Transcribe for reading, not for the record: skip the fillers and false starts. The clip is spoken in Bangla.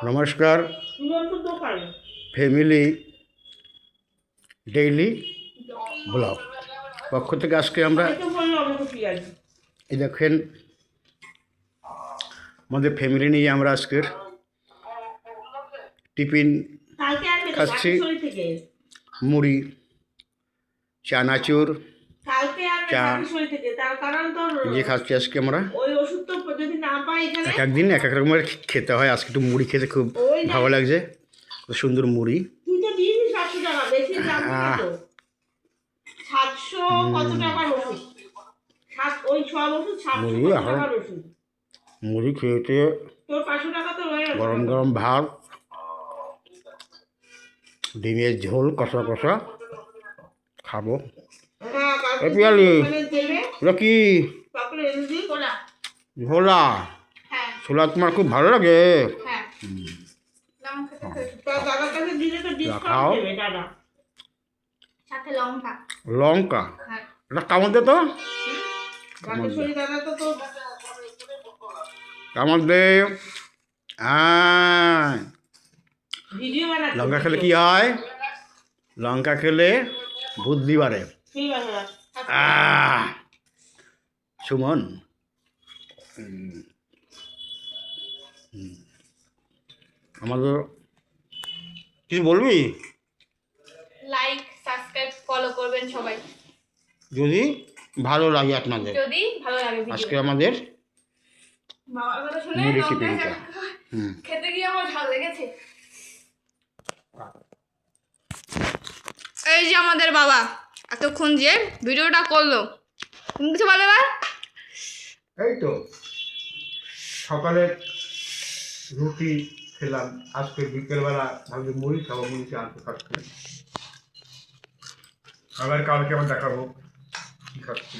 নমস্কার, ফ্যামিলি ডেইলি ব্লগ পক্ষ থেকে আজকে আমরা এই দেখেন আমাদের ফ্যামিলি নিয়ে আমরা আজকের টিফিন খাচ্ছি। মুড়ি, চানাচুর, চা যে খাচ্ছি আজকে আমরা। এক একদিন এক এক রকমের খেতে হয়, আজকে একটু মুড়ি খেতে খুব ভালো লাগছে। খুব সুন্দর মুড়ি। মুড়ি খেতে গরম গরম ভাত, ডিমের ঝোল কষা কষা খাবো। পিয়ালি ওটা কি ঝোলা? ছোলা তোমার খুব ভালো লাগে? খাও। লঙ্কা এটা কামড় দে তো, কামড় দে। লঙ্কা খেলে কি হয়? লঙ্কা খেলে বুদ্ধি বাড়ে। সুমন, আমাদের কিছু বলবি? লাইক, সাবস্ক্রাইব, ফলো করবেন সবাই যদি ভালো লাগে আপনাদের। যদি ভালো লাগে আজকে আমাদের বাবার কথা শুনে মুড়ি টিফিনটা খেতে গিয়ে আমার ভালো লেগেছে। এই যে আমাদের বাবা এতক্ষণ যে ভিডিওটা করলো, তুমি কিছু বলো বা? এই তো সকালে রুটি খেলাম, আজকে বিকেলবেলা ভাবছি মুড়ি খাবো, মুড়ি আনতে খাচ্ছি। আবার কালকে আবার দেখাবো কি খাচ্ছি।